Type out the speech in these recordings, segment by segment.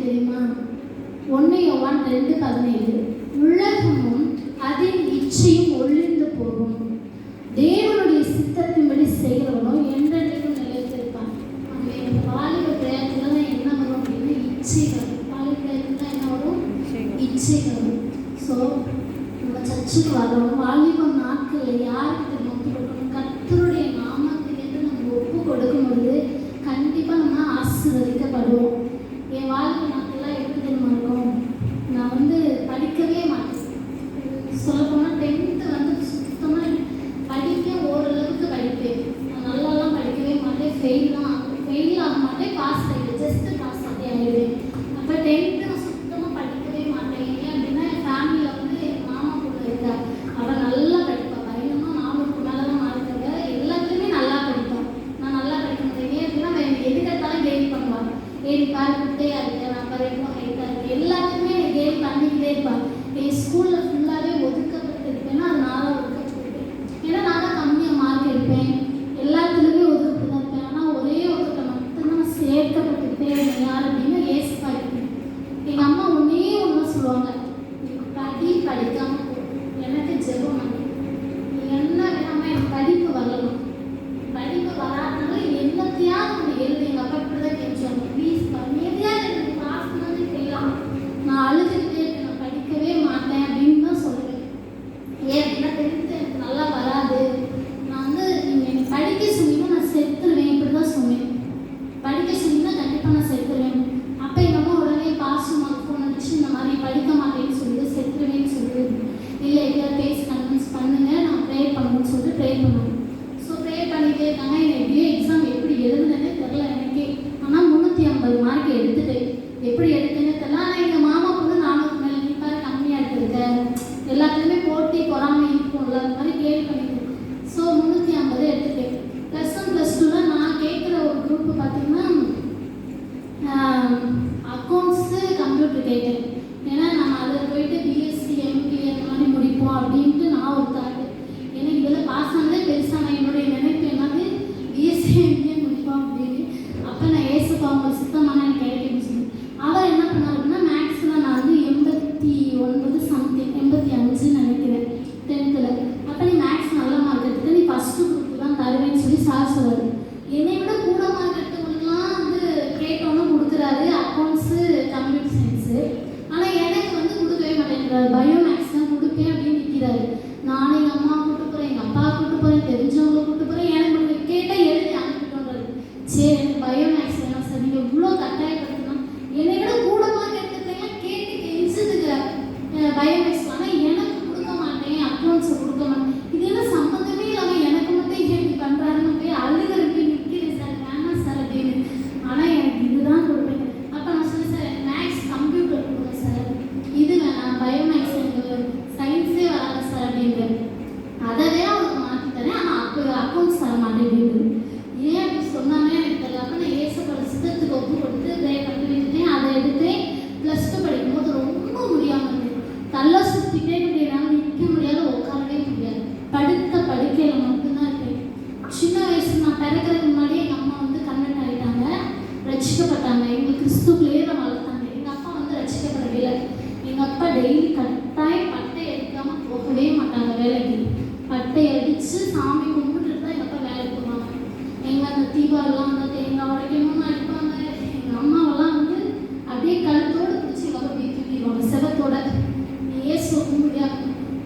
தெரியுமா? 1 யோவான் 2:17 உலகமும் அதின் இச்சையும் ஒழிந்து போகும், தேவனுடைய சித்தத்தின்படி செய்கிறவனோ என்றென்றைக்கும் நிலைத்திருப்பான். அங்கே வாலிப பிரயாணத்தில் தான் என்ன வரும் அப்படின்னா இச்சைகள். வாலிப பிரயாணத்தில் தான் என்ன வரும்? இச்சைகள். ஸோ நம்ம சர்ச்சுக்கு வரோம். வாலிபம் நாட்களில் யாருக்கு ஒப்பு கொடுக்கணும்? கர்த்தருடைய நாமத்துக்கு நம்ம ஒப்பு கொடுக்கும்போது கண்டிப்பாக நம்ம ஆசீர்வதிக்கப்படுவோம். என் வாலிப நாட்கள்லாம் எப்படி தெரியுமா இருக்கும்? நான் படிக்கவே மாட்டேன். சொல்லப்போனால் 10th சுத்தமாக படிக்க ஓரளவுக்கு படிப்பேன். நான் நல்லாலாம் படிக்கவே மாட்டேன். ஃபெயில் ஆக மாட்டேன். பாஸ் ஆகிடுவேன். ஜஸ்ட்டு பாஸ் ஆகிடுவேன். அப்போ 10th நான் சுத்தமாக படிக்கவே மாட்டேன். ஏன் அப்படின்னா என் ஃபேமிலியில் என் மாமா கூட இருக்கா. அவள் நல்லா படிப்பாள். பயணமாக 400க்கு மேலே தான் மார்க்காக. எல்லாத்துலேயுமே நல்லா படிப்பாள். நான் நல்லா படிக்க மாட்டேன். ஏன் அப்படின்னா அவன் எதுக்கெடுத்தாலும் கேலி பண்ணுவாள். கேலி பாரு குட்டையாக இருக்கேன், நான் பாரு ரொம்ப ஹைட்டாக இருக்கேன், எல்லாத்துக்குமே கேலி பண்ணிக்கிட்டே இருப்பாள். என் ஸ்கூலில் ஃபுல்லாகவே ஒதுக்கப்பட்டிருப்பேன்னா அது நாளாக ஒதுக்கப்பட்டிருப்பேன். ஏன்னா நான் தான் கம்மியாக மார்க் எடுப்பேன். எல்லாத்துலேயுமே ஒதுக்கப்பட்டு தான் இருப்பேன். ஆனால் ஒரே ஒதுக்க மட்டும்தான் நான் சேர்க்கப்பட்டிருப்பேன். யார் அப்படின்னா ஏசப்பா இருப்பேன். எங்கள் அம்மா ஒன்றே ஒன்று சொல்லுவாங்க, படிக்காமல் எனக்கு ஜெபம் பண்ணி என்ன வேணாமல் எனக்கு படிப்பு வரலாம். படிப்பு வராதனால என்னத்தையாவது ஒன்று எழுது. எங்கள் அப்பா இப்படி தான் கேட்குவாங்க, ப்ளீஸ் எதையாவது எனக்கு பாஸ் பண்ணி செய்யலாம். நான் அழுதுகிட்டே இருக்கேன், நான் படிக்கவே மாட்டேன் அப்படின்னு தான் சொல்லுவேன். ஏன் அப்படின்னா 10th எனக்கு நல்லா வராது. நான் நீங்கள் எனக்கு படிக்க சொன்னீங்கன்னா நான் செத்துருவேன். இப்படி தான் சொன்னேன். படிக்க சொன்னீங்கன்னா கண்டிப்பாக நான் செத்துருவேன். அப்போ எங்கள் அம்மா உடனே பாசமாக ஃபோன் அடிச்சு இந்த மாதிரி படிக்க மாட்டேன்னு சொல்லிட்டு செத்துருவேன்னு சொல்லி இல்லை எங்கேயாவது பேசி கன்வின்ஸ் பண்ணுங்க, நான் ப்ரே பண்ணணும்னு சொல்லிட்டு ப்ரே பண்ணுவேன். ஸோ ப்ரே பண்ணிகிட்டே இருக்காங்க. எனக்கு எப்படியோ எக்ஸாம் எப்படி எழுதுனேன்னே தெரில எனக்கே. ஆனால் 350 மார்க் எடுத்துட்டேன். எப்படி எடுத்தேன்னே தெரில. ஆனால் எங்கள் மாமா கூட 400 மேலே நீப்பாரு கம்மியாக எடுத்துருக்கேன், எல்லாத்துலேயுமே போட்டி பொறாமை இருக்கும்ல, அந்த மாதிரி கேள்வி பண்ணிட்டேன். ஸோ 350 எடுத்துட்டேன். +1 +2 நான் கேட்குற ஒரு குரூப்பு பார்த்தீங்கன்னா அக்கௌண்ட்ஸு கம்ப்யூட்டர் கேட்டேன். ஏன்னா நம்ம அதில் போயிட்டு பிஎஸ்சி எம்பிஏ அந்த மாதிரி முடிப்போம் அப்படின்ட்டு நான் ஒரு தாட்டு. எனக்கு இதில் பாஸ் ஆனதே பெருசாக நான் என்னுடைய நினைப்பு என்னது பிஎஸ்சி எம்பிஏ முடிப்போம் அப்படின்னு. அப்போ நான் ஏசப்பா அவங்க சுத்தமான எனக்கு கிடைக்குன்னு சொல்லி அவர் என்ன பண்ணார் அப்படின்னா மேக்ஸில் நான் 89 சம்திங் 85 நினைக்கிறேன் 10th. அப்போ நீ மேக்ஸ் நல்ல மார்க் எடுத்து நீ ஃபஸ்ட்டு குரூப் தான் தருவேன்னு சொல்லி சார் சொல்லுவார். என்னை விட கூட மார்க் எடுத்தவங்களுக்குலாம் கேட்டோன்னு கொடுக்குறாரு அக்கௌண்ட்ஸு கம்ப்யூட்டர் சயின்ஸு. ஆனால் எனக்கு கொடுக்கவே மாட்டேங்கிறாரு. பயோ மேக்ஸ் தான் கொடுப்பேன் அப்படின்னு நிற்கிறாரு. நானும் எங்கள் அம்மா கூப்பிட்டு போகிறேன், எங்கள் அப்பா கூப்பிட்டு போகிறேன், தெரிஞ்சவங்களை கூப்பிட்டு போகிறேன். எனக்கு கேட்டால் எழுதி அனுப்பிட்டோன்றாரு. சரி எனக்கு பயோ மேக்ஸ் வேணாம் சார், நீங்கள் இவ்வளோ கட்டாயப்படுத்தினா என்னை விட கூட மார்க் எடுத்துக்கலாம் கேட்டு கெஞ்சுதுங்க பயோ மேக்ஸ். ஆனால் எனக்கு கொடுக்க மாட்டேன், அக்கௌண்ட்ஸை கொடுக்க மாட்டேன். இது என்ன சம்மந்தமே இல்லாமல் எனக்கு மட்டும் இப்படி பண்ணுறாருன்னு போய் அழுகிறப்ப நிற்கிறேன் சார், வேணாம் சார் அப்படின்னு. ஆனால் எனக்கு இதுதான் கொடுப்பேன். அப்போ நான் சொன்னேன் சார் மேக்ஸ் கம்ப்யூட்டர் கொடுங்க சார், இது வேணாம் பயோ மேக்ஸ் எனக்கு சயின்ஸே வராது சார் அப்படின்றது. அதவே அவனுக்கு மாற்றி தரேன், ஆனால் அப்போ அக்கௌண்ட்ஸ் தர மாட்டேன் அப்படின்னு. ஏன் அப்படி சொன்னாலே எனக்கு தெரியல. அப்போ நான் ஏசப்பட சித்தத்துக்கு ஒப்பு கொடுத்து ப்ரே பண்ணி வச்சுட்டேன். அதை எடுத்தேன். +2 படிக்கும்போது ரொம்ப முடியாமல் இருந்தேன். தலை சுற்றிட்டே முடியாது, நிற்க முடியாது, உட்காரவே முடியாது. படுத்த படுக்கையில் மட்டும்தான் இருக்கேன். சின்ன வயசு நான் பிறக்கிறதுக்கு முன்னாடியே எங்கள் அம்மா கன்வெர்ட் ஆகிட்டாங்க, ரட்சிக்கப்பட்டாங்க. எங்கள் கிறிஸ்துக்குள்ளேயே தான் வளர்த்தாங்க. எங்கள் அப்பா ரட்சிக்கப்படவே இல்லை. எங்கள் அப்பா டெய்லி கட்டாயம் பட்டை எடுக்காமல் போகவே மாட்டாங்க வேலைக்கு. பட்டை அடித்து சாமி கும்பிட்டுட்டு தான் எங்கள் அப்பா வேலைக்கு போவாங்க. எங்கள் அந்த தீபாவளிலாம் தேங்காய் உடைக்கணும்னு அடிப்பாங்க. எங்கள் அம்மாவெல்லாம் அப்படியே கழுத்தோடு பிடிச்சி எங்கள் அப்பா போய் தூக்கிடுவாங்க செவத்தோட. ஏசு முடியாது.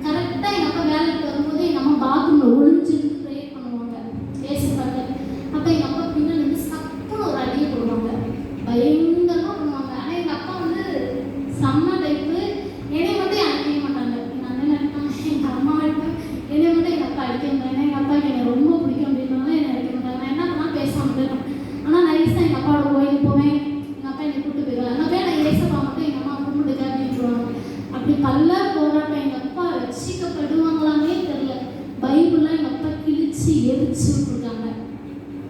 கரெக்டாக எங்கள் அப்பா வேலைக்கு வரும்போது எங்கள் அம்மா பாத்ரூமில் ஒளிஞ்சிருந்து ப்ரே பண்ணுவாங்க ஏசு பாட்டு. அப்போ எங்கள் அப்பா பின்னாடி சப்புன்னு ஒரு அடியை போடுவாங்க, பயங்கரமாக பண்ணுவாங்க. ஆனால் எங்கள் அப்பா செம்ம டைப்பு. என்னை மட்டும் அடிக்கவே மாட்டாங்க. எங்கள் அண்ணன் அடிப்பாங்க, எங்கள் அம்மா அடிப்பாங்க. என்னை மட்டும் எங்கள் அப்பா அடிக்க மாட்டாங்க. ஏன்னா எங்கள் அப்பாவுக்கு என்னை ரொம்ப பிடிக்கும் அப்படின்னாலும் என்னை அடிக்க மாட்டாங்க. நான் என்ன பண்ணால் பேசாமல் இருக்கேன். ஆனால் நைஸாக எங்கள் அப்பாவோட கோயிலுக்கு போவேன். எங்கள் அப்பா என்னை கூப்பிட்டு போயிடுவாங்க. அங்கே போய் நான் ஏசப்பா மட்டும் எங்கள் அம்மா கும்பிட்டுக்க அப்படின்ட்டுருவாங்க. அப்படி பல்ல போராட்டம். எங்கள் அப்பா ரட்சிக்கப்படுவாங்களாமே தெரியல. பைபிள்லாம் எங்கள் அப்பா கிழிச்சு எரிச்சு விட்டுருக்காங்க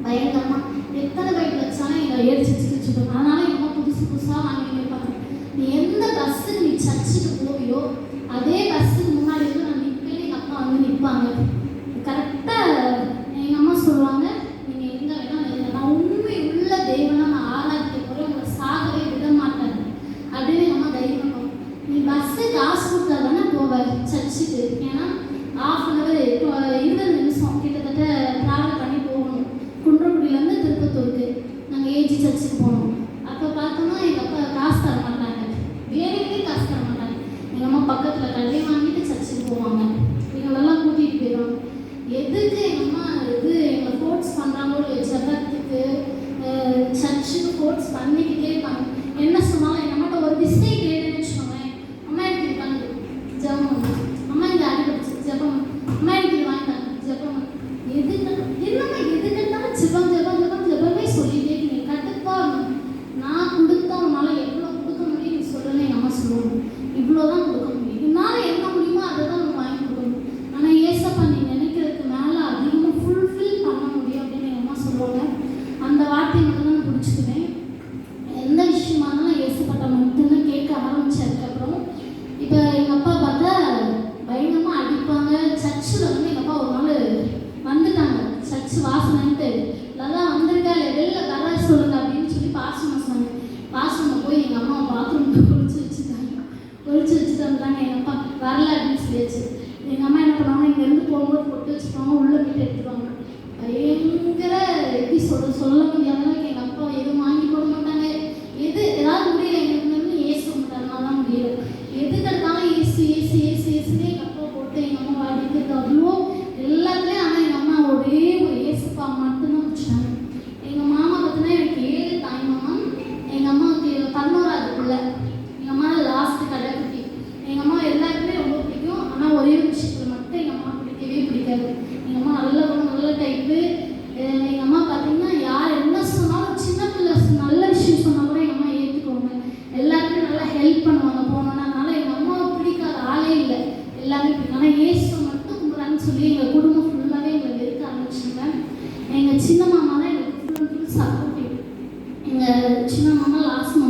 பயங்கரமாக. எத்தனை பைபிள் வச்சாலும் எங்களை எரிச்சு கிழிச்சுட்டாங்க. அதனால எங்கள் அம்மா புதுசாக வாங்கி வைப்பாங்க. நீ எந்த பஸ்ஸுக்கு நீ சர்ச்சுக்கு போவியோ அதே பஸ்ஸுக்கு முன்னாடி நான் நிற்பேன். எங்கள் அப்பா நிற்பாங்க. கரெக்டாக எங்கள் அம்மா சொல்லுவாங்க, நீங்கள் எங்கே வேணால் நான் உண்மை உள்ள தெய்வனா நான் ஆராய்ச்சி போகிறேன், உங்களை சாகவே விட மாட்டேன். இருந்துச்சு. ஏன்னா ½ அன் ஹவர் 20 நிமிஷம் கிட்டத்தட்ட ட்ராவல் பண்ணி போகணும். குன்றக்குடியிலேருந்து திருப்பத்தூருக்கு நாங்கள் ஏஜி சர்ச்சுக்கு போனோம். அப்போ பார்த்தோம்னா எங்கள் அப்பா காசு தர மாட்டாங்க, வேலைக்கே காசு தர மாட்டாங்க. எங்கள் அம்மா பக்கத்தில் கடை வாங்கிட்டு சர்ச்சுக்கு போவாங்க, எங்களெல்லாம் கூட்டிகிட்டு போயிடுவாங்க. எதுக்கு எங்கள் அம்மா எங்களை ஃபோர்ஸ் பண்ணுறாங்களோ இல்லையோ ஜபத்துக்கு சர்ச்சுக்கு ஃபோர்ஸ் பண்ணிக்கிட்டே இருப்பாங்க. என்ன சொன்னாலும் எங்கள் அம்மாட்ட ஒரு விஷயம் கேட்டுன்னு வச்சுக்கோங்களேன், அம்மா எனக்கு இருக்காங்க ஜபம், அம்மா இந்த அடிபடிச்சு ஜபம், அம்மா எனக்கு இது வாங்கிட்டாங்க ஜபம். என்னம்மா எதுக்குன்னாலும் ஜபம் ஜபம் ஜபம் ஜபமே சொல்லிட்டே நீங்கள் கட்டுப்பா நான் கொடுத்தா உன்னால் எவ்வளோ கொடுக்க முடியும் நீ சொல்லணும். எங்கள் அம்மா சொல்லுவாங்க, இவ்வளோ தான் கொடுக்க முடியும், என்னால் என்ன முடியுமோ அதை தான் நம்ம வாங்கி கொடுக்கணும். ஆனால் ஏசப்பா நீ நினைக்கிறதுக்கு மேலே அதிகமாக ஃபுல்ஃபில் பண்ண முடியும் அப்படின்னு எங்கள் அம்மா சொல்லுவாங்க. அந்த வார்த்தையை மட்டும் தான் நான் பிடிச்சிக்குவேன். எந்த விஷயமா இருந்தாலும் ஏசப்பட்ட மட்டும்தான் கேட்க ஆரம்பிச்சதுக்கப்புறம் இப்போ எங்கள் அப்பா பார்த்தா பயங்கரமாக அடிப்பாங்க. சர்ச்சில் எங்கள் அப்பா ஒரு நாள் வந்துட்டாங்க, சர்ச்சு வாசனைன்ட்டு அதான் வந்திருக்கா இல்லை வெளில வர சொல்லுங்க அப்படின்னு சொல்லி பாசமாக சொன்னாங்க. பாசமாக போய் எங்கள் அம்மா பாத்ரூம்க்கு ஒழிச்சு வச்சுட்டு வந்தாங்க. எங்கள் அப்பா வரல அப்படின்னு சொல்லியாச்சு. எங்கள் அம்மா என்ன பண்ணுவாங்க, இங்கேருந்து போகும்போது பொட்டு வச்சுருவாங்க, உள்ளே போய்ட்டு எடுத்துருவாங்க. பயங்கர எப்படி சொல்ல முடியாத அளவுக்கு எங்கள் அப்பா எதுவும் வாங்கி போட மாட்டாங்க. ஏதாவது முடியல எங்களுக்கு ஏச மாட்டாங்க, தான் முடியல. எதுக்கு எடுத்தாலும் ஏசுனே எங்கள் அப்பா போட்டு எங்கள் அம்மா அடிக்கிறது அவ்வளோ எல்லாத்துலேயும். ஆனால் எங்கள் அம்மா ஒரே ஒரு ஏசப்பா மட்டும்தான் வச்சுட்டாங்க. எங்கள் மாமா பார்த்தீங்கன்னா எனக்கு 7 தாய் மாமா, எங்கள் அம்மாவுக்கு 11வது பிள்ளை. எங்கள் அம்மா லாஸ்ட்டு கடைக்குட்டி. எங்கள் அம்மா எல்லாருக்குமே ரொம்ப பிடிக்கும். ஆனால் ஒரே ஒரு விஷயத்தில் மட்டும் எங்கள் அம்மா பிடிக்கவே பிடிக்காது. எங்கள் அம்மா நல்ல டைப்பு. எங்கள் அம்மா பார்த்தீங்கன்னா யார் என்ன சொன்னாலும் சின்ன பிள்ளை நல்ல விஷயம் சொன்னால் கூட எங்கள் அம்மா ஏற்றுக்குவாங்க. எல்லாருக்குமே நல்லா ஹெல்ப் பண்ணுவாங்க போனோன்னா. அதனால் எங்கள் அம்மாவை பிடிக்காத ஆளே இல்லை, எல்லாமே பிடிக்கும். ஆனால் ஏசு மட்டும் கும்பிட்றான்னு சொல்லி எங்கள் குடும்பம் ஃபுல்லாகவே எங்களை வெறுக்க ஆரம்பிச்சுங்க. எங்கள் சின்ன மாமா தான் எங்களுக்கு ஃபுல் சப்போர்ட்டிவ். எங்கள் சின்ன மாமா லாஸ்ட்